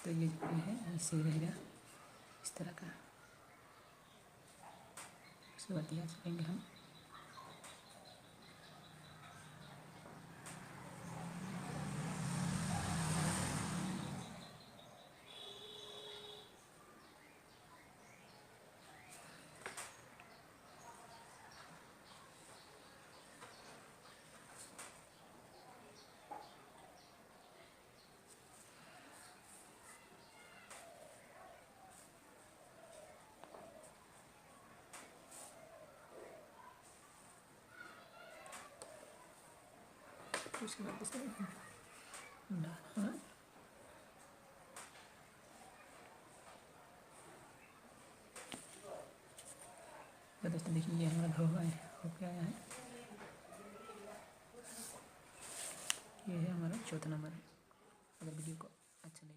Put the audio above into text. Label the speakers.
Speaker 1: तो ये है ऐसे रहेगा इस तरह का। उसके बाद यहाँ चलेंगे हम उसके बाद इसे डालना है। तो दोस्तों देखिए ये हमारा हो गया है। ये है हमारा चौथा नंबर। अगर वीडियो को अच्छा लगे